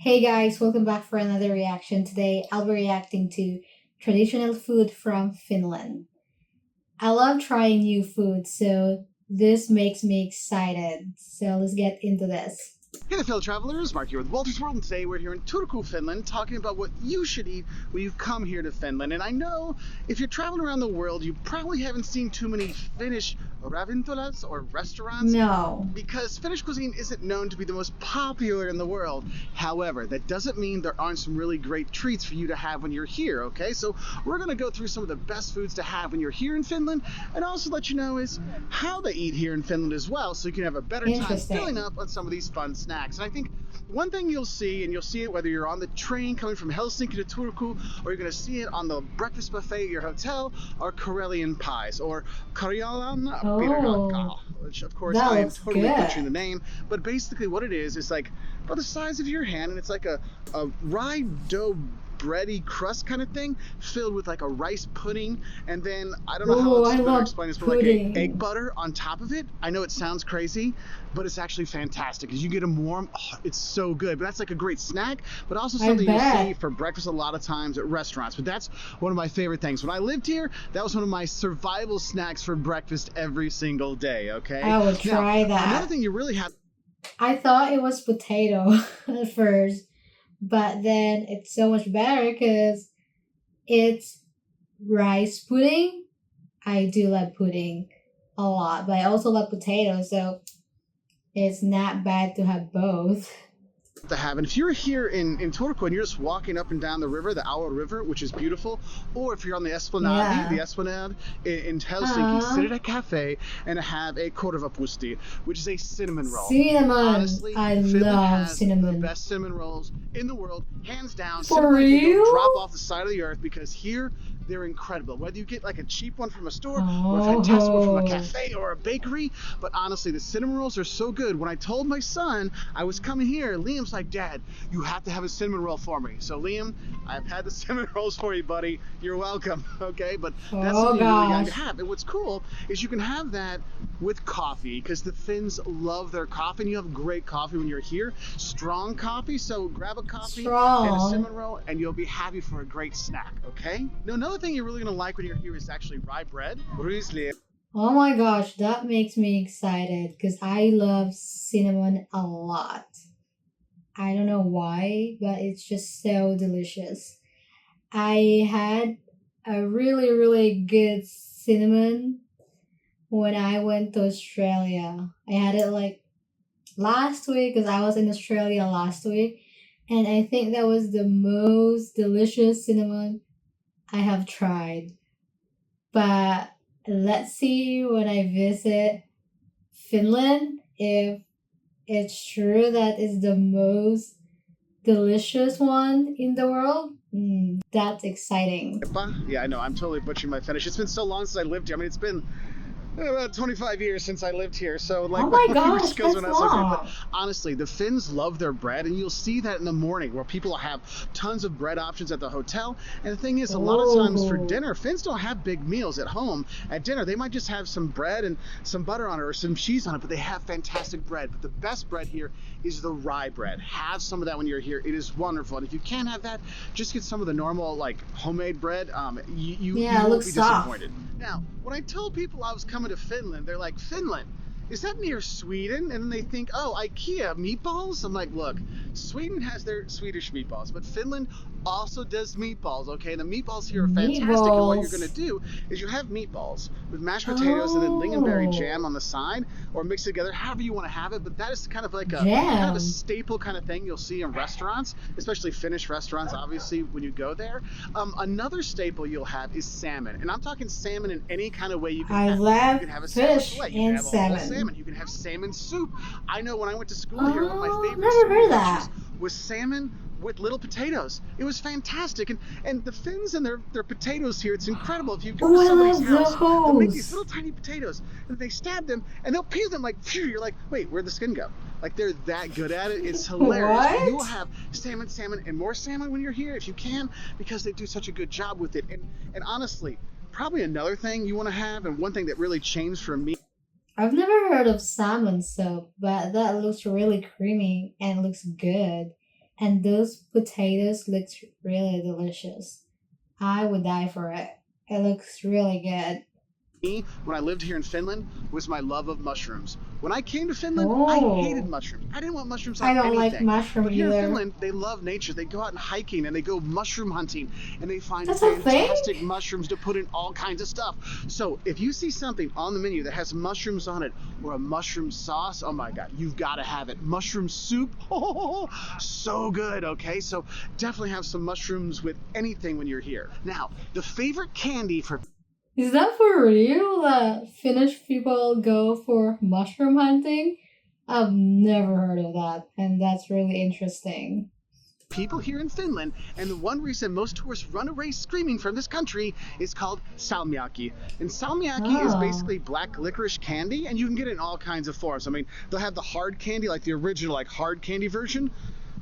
Hey guys, welcome back for another reaction. Today I'll be reacting to traditional food from Finland. I love trying new food, so this makes me excited. So let's get into this. Hey there, fellow travelers. Mark here with Walter's World, and today we're here in Turku, Finland, talking about what you should eat when you come here to Finland. And I know if you're traveling around the world, you probably haven't seen too many Finnish ravintolas or restaurants No. because Finnish cuisine isn't known to be the most popular in the world. However, that doesn't mean there aren't some really great treats for you to have when you're here, okay? So we're going to go through some of the best foods to have when you're here in Finland and also let you know is how they eat here in Finland as well, so you can have a better time filling Interesting. up on some of these fun snacks. And I think one thing you'll see, and you'll see it whether you're on the train coming from Helsinki to Turku, or you're going to see it on the breakfast buffet at your hotel, are Karelian pies, or Karjalan Oh, pirrakka, which of course that I am looks totally butchering the good. name. But basically what it is like about the size of your hand, and it's like a rye dough bready crust kind of thing filled with like a rice pudding, and then I don't know how Oh, else I to better love explain this, but like a egg pudding. butter on top of it. I know it sounds crazy, but it's actually fantastic because you get them warm. Oh, it's so good. But that's like a great snack, but also I something you'll see bet. for breakfast a lot of times at restaurants. But that's one of my favorite things. When I lived here, that was one of my survival snacks for breakfast every single day. Okay. I will Now, try another that. thing you really have. I thought it was potato at first, but then it's so much better because it's rice pudding. I do love pudding a lot, but I also love potatoes, so it's not bad to have both. To have. And if you're here in Turku and you're just walking up and down the river, the Aue River, which is beautiful, or if you're on the Yeah. Esplanade in Helsinki, sit at Uh, a cafe and have a korvapusti, which is a cinnamon roll. cinnamon. Honestly, I Finland love has the cinnamon. best cinnamon rolls in the world, hands down. For Cinnamon can go drop real? off the side of the earth because here they're incredible. Whether you get like a cheap one from a store or a fantastic one from a Oh, cafe or a bakery, but honestly, the cinnamon rolls are so good. When I told my son I was coming here, Liam's like, Dad, you have to have a cinnamon roll for me. So Liam, I've had the cinnamon rolls for you, buddy. You're welcome. Okay, but that's oh something you really got to gosh. have. And what's cool is you can have that with coffee because the Finns love their coffee, and you have great coffee when you're here. Strong coffee, so grab a coffee and a Strong. cinnamon roll, and you'll be happy for a great snack. Okay. Now another thing you're really gonna like when you're here is actually rye bread. Riesling. Oh my gosh, that makes me excited because I love cinnamon a lot. I don't know why, but it's just so delicious. I had a really, really good cinnamon when I went to Australia. I had it like last week because I was in Australia last week, and I think that was the most delicious cinnamon I have tried. But let's see when I visit Finland if it's true that is the most delicious one in the world. That's exciting. Yeah, I know. I'm totally butchering my Finnish. It's been so long since I lived here. I mean, it's been about 25 years since I lived here, so like Oh my my language gosh, skills are that's not so good. But long. honestly, the Finns love their bread, and you'll see that in the morning where people have tons of bread options at the hotel. And the thing is, a lot of times for Oh, dinner, Finns don't have big meals at home. At dinner, they might just have some bread and some butter on it or some cheese on it, but they have fantastic bread. But the best bread here is the rye bread. Have some of that when you're here. It is wonderful. And if you can't have that, just get some of the normal like homemade bread. You yeah, it won't looks be soft. disappointed. Now, when I told people I was coming to Finland, they're like, Finland? Is that near Sweden? And then they think, oh, IKEA meatballs? I'm like, look, Sweden has their Swedish meatballs, but Finland also does meatballs, okay? And the meatballs here are fantastic. And what you're going to Meatballs. do is you have meatballs with mashed potatoes and then lingonberry jam on Oh, the side, or mix it together, however you want to have it. But that is kind of like a jam. staple kind of thing you'll see in restaurants, especially Finnish restaurants, obviously, when you go there. Another staple you'll have is salmon. And I'm talking salmon in any kind of way you can I have. You love can have a salmon fish fillet. You can and have a whole salmon. salmon. You can have salmon soup. I know when I went to school here, one of my Oh, favorite never school heard dishes that. was salmon with little potatoes. It was fantastic. And the Finns and their potatoes here, it's incredible. If you go to Oh, I somebody's love house, they'll make these those. little tiny potatoes and they stab them and they'll peel them like, phew, you're like, wait, where'd the skin go? Like they're that good at it. It's hilarious. But you will What? have salmon, and more salmon when you're here if you can, because they do such a good job with it. And honestly, probably another thing you want to have, and one thing that really changed for me. I've never heard of salmon soup, but that looks really creamy and looks good. And those potatoes looks really delicious. I would die for it. It looks really good. Me, when I lived here in Finland, was my love of mushrooms. When I came to Finland, I hated Oh, mushrooms. I didn't want mushrooms I on don't like anything. mushroom But here in either. Finland, they love nature. They go out and hiking and they go mushroom hunting and they find That's a thing? fantastic mushrooms to put in all kinds of stuff. So if you see something on the menu that has mushrooms on it or a mushroom sauce, oh my God, you've got to have it. Mushroom soup, oh, so good, okay? So definitely have some mushrooms with anything when you're here. Now, the favorite candy for Is that for real that Finnish people go for mushroom hunting? I've never heard of that, and that's really interesting. people here in Finland, and the one reason most tourists run away screaming from this country is called salmiakki. And salmiakki is Oh. basically black licorice candy, and you can get it in all kinds of forms. I mean, they'll have the hard candy, like the original, like hard candy version,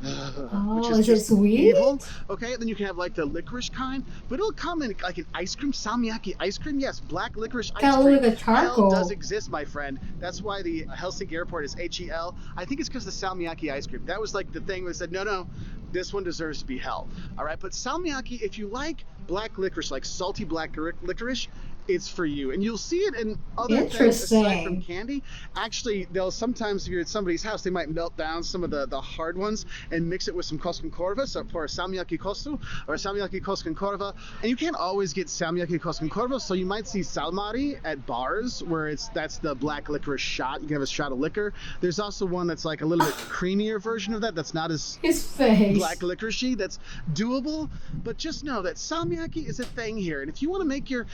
which Oh, is is it just evil. sweet? Okay, then you can have like the licorice kind, but it'll come in like an ice cream, salmiakki ice cream. Yes, black licorice ice Kinda look cream. like a Hell does charcoal. exist, my friend. That's why the Helsinki airport is HEL. I think it's because the salmiakki ice cream. That was like the thing that said, no, no, this one deserves to be hell. All right, but salmiakki, if you like black licorice, like salty black licorice, it's for you. And you'll see it in other things aside from Interesting. candy. Actually, they'll sometimes, if you're at somebody's house, they might melt down some of the hard ones and mix it with some koskenkorva, so for a salmiakki kostu or a salmiakki koskenkorva. And you can't always get salmiakki koskenkorva, so you might see salmari at bars where that's the black licorice shot. You can have a shot of liquor. There's also one that's like a little bit creamier version of that. That's not as His black face. licorice, that's doable. But just know that salmiakki is a thing here, and if you want to make your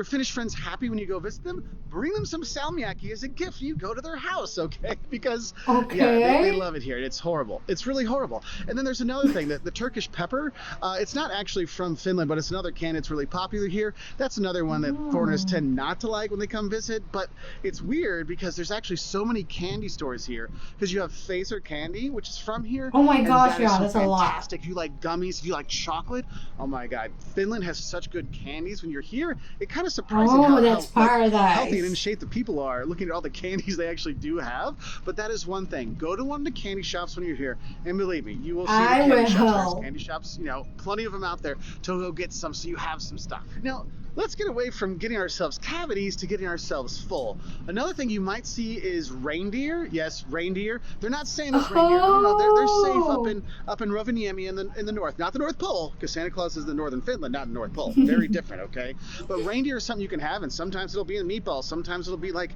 Finnish friends happy when you go visit them, bring them some salmiakki as a gift when you go to their house, okay? Because yeah, they Okay. love it here. It's horrible. It's really horrible. And then there's another thing, that the Turkish pepper, it's not actually from Finland, but it's another can that's really popular here. That's another one that foreigners Oh. tend not to like when they come visit. But it's weird because there's actually so many candy stores here, because you have Phaser candy, which is from here, Oh my and gosh, that is yeah, so that's a lot. fantastic. If you like gummies, if you like chocolate, oh my God, Finland has such good candies. When you're here, it kind of surprising Oh, how that's like healthy and in paradise. shape the people are, looking at all the candies they actually do have. But that is one thing. Go to one of the candy shops when you're here, and believe me, you will see the I candy shops. There's will. candy shops, plenty of them out there to go get some, so you have some stuff. Now, let's get away from getting ourselves cavities to getting ourselves full. Another thing you might see is reindeer. Yes, reindeer. They're not Santa's reindeer. No, no, no. They're safe Oh. up in Rovaniemi in the north, not the North Pole, because Santa Claus is in the northern Finland, not in the North Pole. Very different, okay? But reindeer is something you can have, and sometimes it'll be in meatballs. Sometimes it'll be like,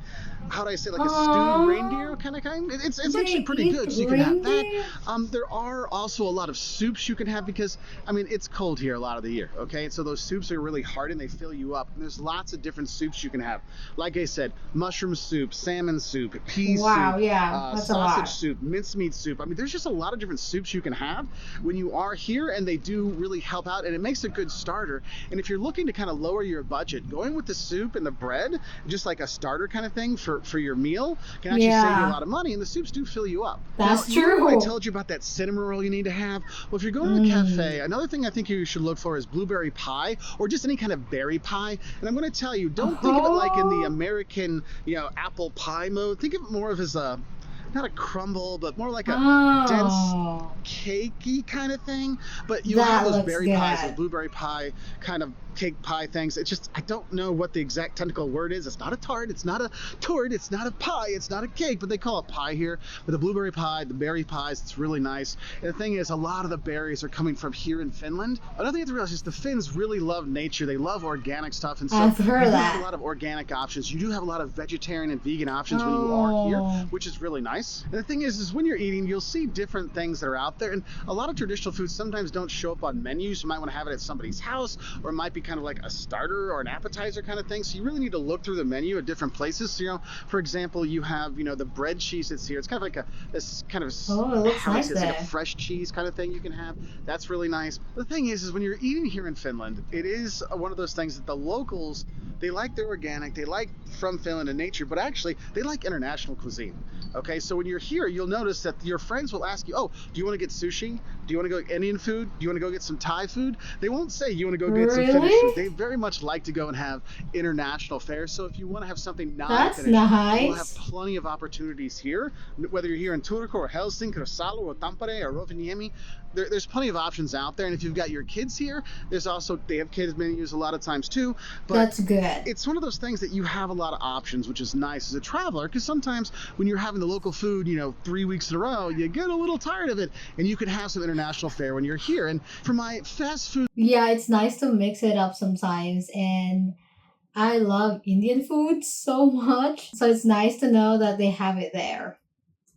how do I say, like a stewed reindeer Oh. kind of kind. It's actually They pretty eat good. So you can have that. reindeer? There are also a lot of soups you can have because I mean it's cold here a lot of the year. Okay, and so those soups are really hard and they fill you up. And there's lots of different soups you can have. Like I said, mushroom soup, salmon soup, pea Wow, soup, yeah, that's a sausage lot. soup, mincemeat soup. I mean, there's just a lot of different soups you can have when you are here, and they do really help out, and it makes a good starter. And if you're looking to kind of lower your budget, going with the soup and the bread, just like a starter kind of thing for your meal, can actually save you a Yeah, lot of money, and the soups do fill you up. Now, that's you remember when I true. told you about that cinnamon roll you need to have? Well, if you're going to the cafe, Mm. another thing I think you should look for is blueberry pie or just any kind of berry pie. And I'm going to tell you, don't think of it like in the Oh, American, apple pie mode. Think of it more of as a not a crumble, but more like a dense oh, cakey kind of thing. But you'll have that those looks berry pies, those good. blueberry pie kind of cake pie things. It's just, I don't know what the exact technical word is. It's not a tart, it's not a torte, it's not a pie, it's not a cake, but they call it pie here. But the blueberry pie, the berry pies, it's really nice. And the thing is, a lot of the berries are coming from here in Finland. Another thing you have to realize is the Finns really love nature. They love organic stuff. And so I've you heard do have a that. lot of organic options. You do have a lot of vegetarian and vegan options when you are here, Oh, which is really nice. And the thing is when you're eating, you'll see different things that are out there. And a lot of traditional foods sometimes don't show up on menus. You might want to have it at somebody's house, or it might be kind of like a starter or an appetizer kind of thing. So you really need to look through the menu at different places. So, for example, you have, the bread cheese that's here. It's kind of like this kind of, oh, it looks how do I nice say, it's like a there. fresh cheese kind of thing you can have. That's really nice. The thing is when you're eating here in Finland, it is one of those things that the locals They like their organic, they like from Finland and nature, but actually they like international cuisine. Okay, so when you're here, you'll notice that your friends will ask you, "Oh, do you want to get sushi? Do you want to go get Indian food? Do you want to go get some Thai food?" They won't say you want to go get some Finnish food. Really? They very much like to go and have international fare. So if you want to have something That's non-Finnish, you'll have nice. plenty of opportunities here. Whether you're here in Turku or Helsinki or Salo or Tampere or Rovaniemi, there's plenty of options out there. And if you've got your kids here, there's also they have kids menus a lot of times too. But That's good. it's one of those things that you have a lot of options, which is nice as a traveler, because sometimes when you're having the local food, 3 weeks in a row, you get a little tired of it, and you can have some international fare when you're here. And for my fast food Yeah, it's nice to mix it up sometimes. And I love Indian food so much. So it's nice to know that they have it there.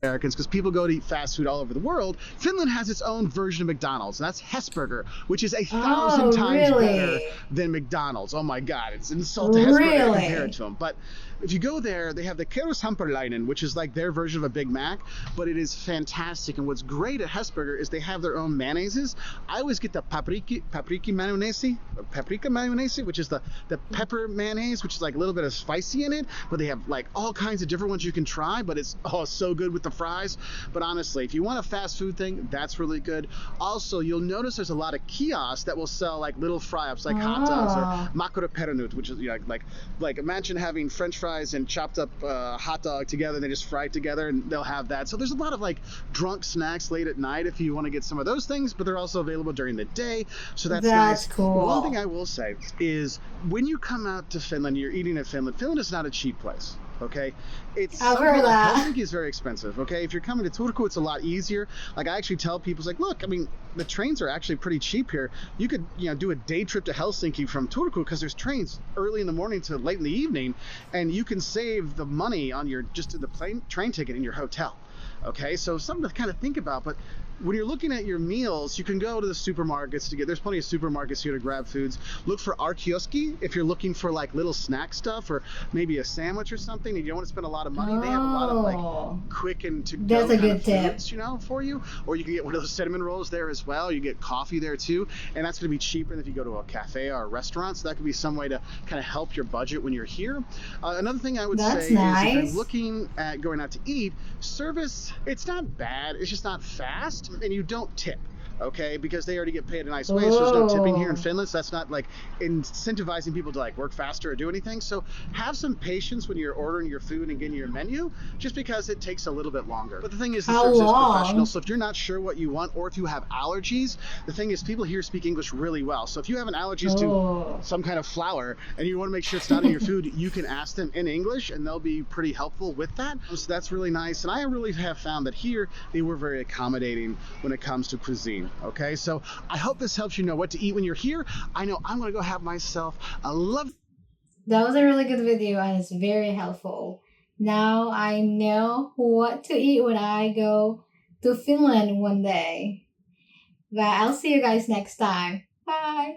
Americans, because people go to eat fast food all over the world, Finland has its own version of McDonald's, and that's Hesburger, which is a thousand Oh, times better really? than McDonald's. Oh my God, it's an insult to Hesburger to compare it Really? to them. But if you go there, they have the Keros Hamperlainen, which is like their version of a Big Mac, but it is fantastic. And what's great at Hesburger is they have their own mayonnaises. I always get the paprika mayonnaise, which is the pepper mayonnaise, which is like a little bit of spicy in it, but they have like all kinds of different ones you can try, but it's so good with the fries. But honestly, if you want a fast food thing, that's really good. Also, you'll notice there's a lot of kiosks that will sell like little fry-ups, like hot dogs or Oh, makrapernut, which is like imagine having French fries and chopped up hot dog together, and they just fry it together, and they'll have that. So there's a lot of like drunk snacks late at night if you want to get some of those things, but they're also available during the day, so that's that's nice. One thing I cool. will say is when you come out to Finland, you're eating in Finland. Finland is not a cheap place. Okay, it's I've heard somehow that. Helsinki is very expensive. Okay, if you're coming to Turku, it's a lot easier. Like I actually tell people, it's like, look, I mean, the trains are actually pretty cheap here. You could, do a day trip to Helsinki from Turku because there's trains early in the morning to late in the evening, and you can save the money on your just the plane train ticket in your hotel. Okay, so something to kind of think about. But when you're looking at your meals, you can go to the supermarkets to get. There's plenty of supermarkets here to grab foods. Look for arkioski if you're looking for like little snack stuff or maybe a sandwich or something, and you don't want to spend a lot of money. They have a lot of like Oh, quick and to that's go a kind of good tip. foods, for you. Or you can get one of those cinnamon rolls there as well. You get coffee there too, and that's going to be cheaper than if you go to a cafe or a restaurant. So that could be some way to kind of help your budget when you're here. Another thing I would That's say is if you're nice. looking at going out to eat, service, it's not bad, it's just not fast, and you don't tip. Okay, because they already get paid a nice wage, so there's no tipping here in Oh, Finland. So that's not like incentivizing people to like work faster or do anything. So have some patience when you're ordering your food and getting your menu, just because it takes a little bit longer. But the thing is, the how service is professional. long? So if you're not sure what you want, or if you have allergies, the thing is, people here speak English really well. So if you have an allergies to Oh, some kind of flour and you want to make sure it's not in your food, you can ask them in English and they'll be pretty helpful with that. So that's really nice. And I really have found that here they were very accommodating when it comes to cuisine. Okay, so I hope this helps you know what to eat when you're here. I know I'm going to go have myself a lovely that was a really good video and it's very helpful. Now I know what to eat when I go to Finland one day. But I'll see you guys next time. Bye.